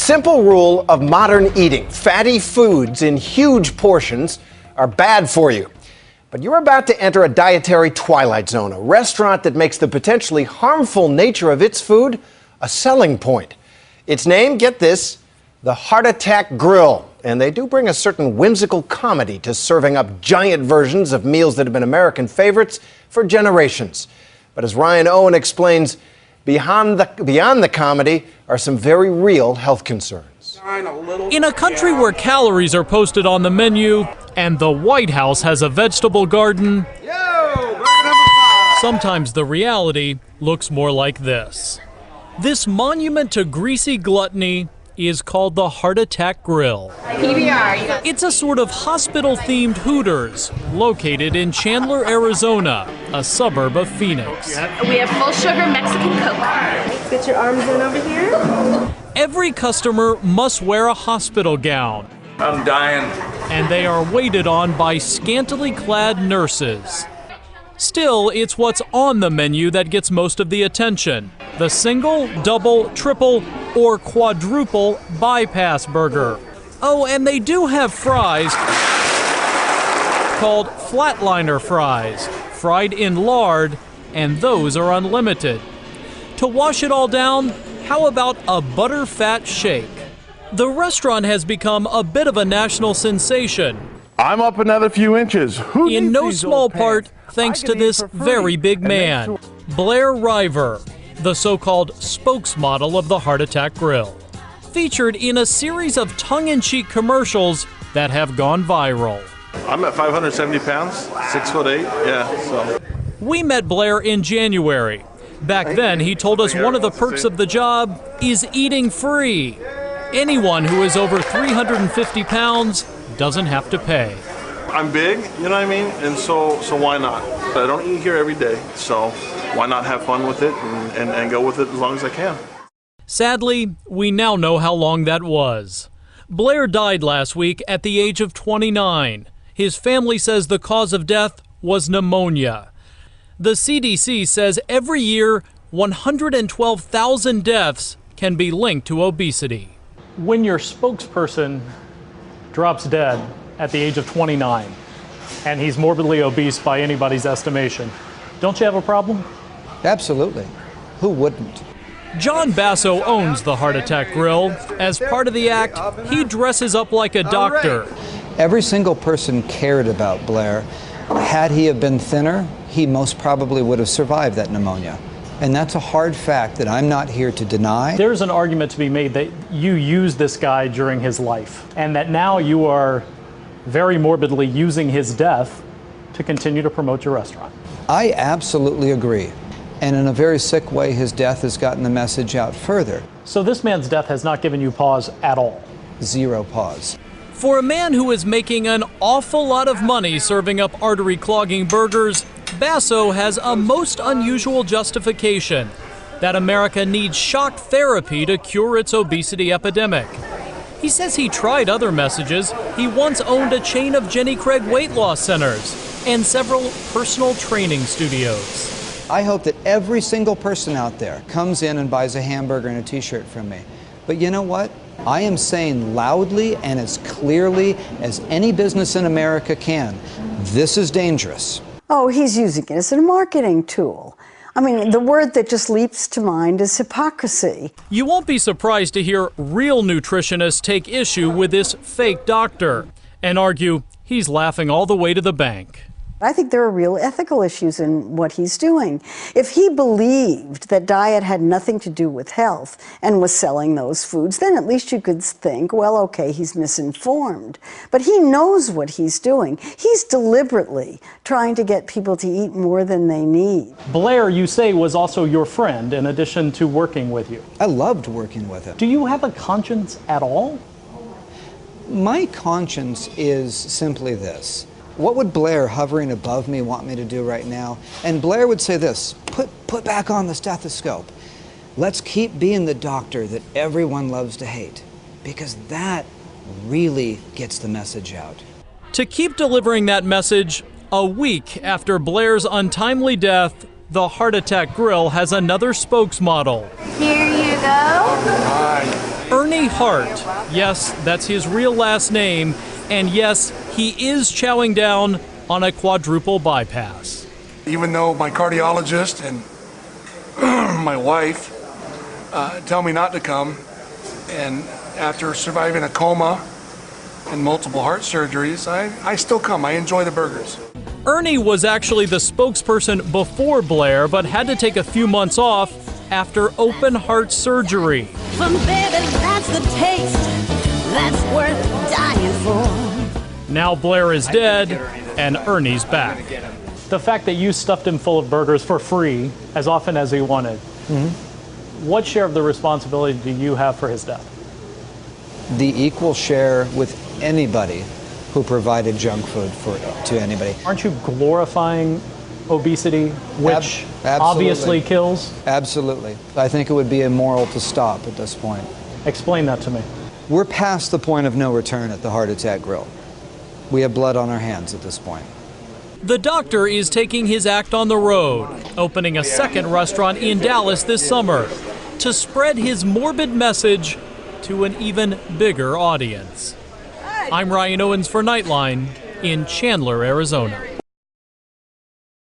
simple rule of modern eating: fatty foods in huge portions are bad for you. But you're about to enter a dietary twilight zone, a restaurant that makes the potentially harmful nature of its food a selling point. Its name, get this, the Heart Attack Grill. And they do bring a certain whimsical comedy to serving up giant versions of meals that have been American favorites for generations. But as Ryan Owen explains, beyond the comedy are some very real health concerns. In a country where calories are posted on the menu and the White House has a vegetable garden, sometimes the reality looks more like this. This monument to greasy gluttony is called the Heart Attack Grill. PBR. It's a sort of hospital-themed Hooters located in Chandler, Arizona, a suburb of Phoenix. We have full sugar Mexican Coke. Get your arms in over here. Every customer must wear a hospital gown. I'm dying. And they are waited on by scantily clad nurses. Still, it's what's on the menu that gets most of the attention. The single, double, triple, or quadruple bypass burger. Oh, and they do have fries called flatliner fries, fried in lard, and those are unlimited. To wash it all down, how about a butterfat shake? The restaurant has become a bit of a national sensation. I'm up another few inches. In no small part, thanks to this very big man, Blair River, the so-called spokesmodel of the Heart Attack Grill, featured in a series of tongue-in-cheek commercials that have gone viral. I'm at 570 pounds, 6'8", yeah, so. We met Blair in January. Back then, he told us one of the perks of the job is eating free. Anyone who is over 350 pounds doesn't have to pay. I'm big, you know what I mean? And so why not? I don't eat here every day, so why not have fun with it and go with it as long as I can? Sadly, we now know how long that was. Blair died last week at the age of 29. His family says the cause of death was pneumonia. The CDC says every year, 112,000 deaths can be linked to obesity. When your spokesperson drops dead at the age of 29, and he's morbidly obese by anybody's estimation, don't you have a problem? Absolutely. Who wouldn't? John Basso owns the Heart Attack Grill. As part of the act, he dresses up like a doctor. Every single person cared about Blair. Had he have been thinner, he most probably would have survived that pneumonia. And that's a hard fact that I'm not here to deny. There's an argument to be made that you used this guy during his life, and that now you are very morbidly using his death to continue to promote your restaurant. I absolutely agree. And in a very sick way, his death has gotten the message out further. So this man's death has not given you pause at all? Zero pause. For a man who is making an awful lot of money serving up artery-clogging burgers, Basso has a most unusual justification: that America needs shock therapy to cure its obesity epidemic. He says he tried other messages. He once owned a chain of Jenny Craig weight loss centers and several personal training studios. I hope that every single person out there comes in and buys a hamburger and a t-shirt from me. But you know what? I am saying loudly and as clearly as any business in America can, this is dangerous. Oh, he's using it as a marketing tool. I mean, the word that just leaps to mind is hypocrisy. You won't be surprised to hear real nutritionists take issue with this fake doctor and argue he's laughing all the way to the bank. I think there are real ethical issues in what he's doing. If he believed that diet had nothing to do with health and was selling those foods, then at least you could think, well, okay, he's misinformed. But he knows what he's doing. He's deliberately trying to get people to eat more than they need. Blair, you say, was also your friend in addition to working with you. I loved working with him. Do you have a conscience at all? My conscience is simply this. What would Blair, hovering above me, want me to do right now? And Blair would say this: put back on the stethoscope. Let's keep being the doctor that everyone loves to hate, because that really gets the message out. To keep delivering that message, a week after Blair's untimely death, the Heart Attack Grill has another spokesmodel. Here you go. Hi. Ernie Hart, yes, that's his real last name, and yes, he is chowing down on a quadruple bypass. Even though my cardiologist and my wife tell me not to come, and after surviving a coma and multiple heart surgeries, I still come. I enjoy the burgers. Ernie was actually the spokesperson before Blair, but had to take a few months off after open heart surgery. But baby, that's the taste that's worth dying for. Now Blair is dead, and Ernie's back. The fact that you stuffed him full of burgers for free as often as he wanted, what share of the responsibility do you have for his death? The equal share with anybody who provided junk food to anybody. Aren't you glorifying obesity, which obviously kills? Absolutely. I think it would be immoral to stop at this point. Explain that to me. We're past the point of no return at the Heart Attack Grill. We have blood on our hands at this point. The doctor is taking his act on the road, opening a second restaurant in Dallas this summer to spread his morbid message to an even bigger audience. I'm Ryan Owens for Nightline in Chandler, Arizona.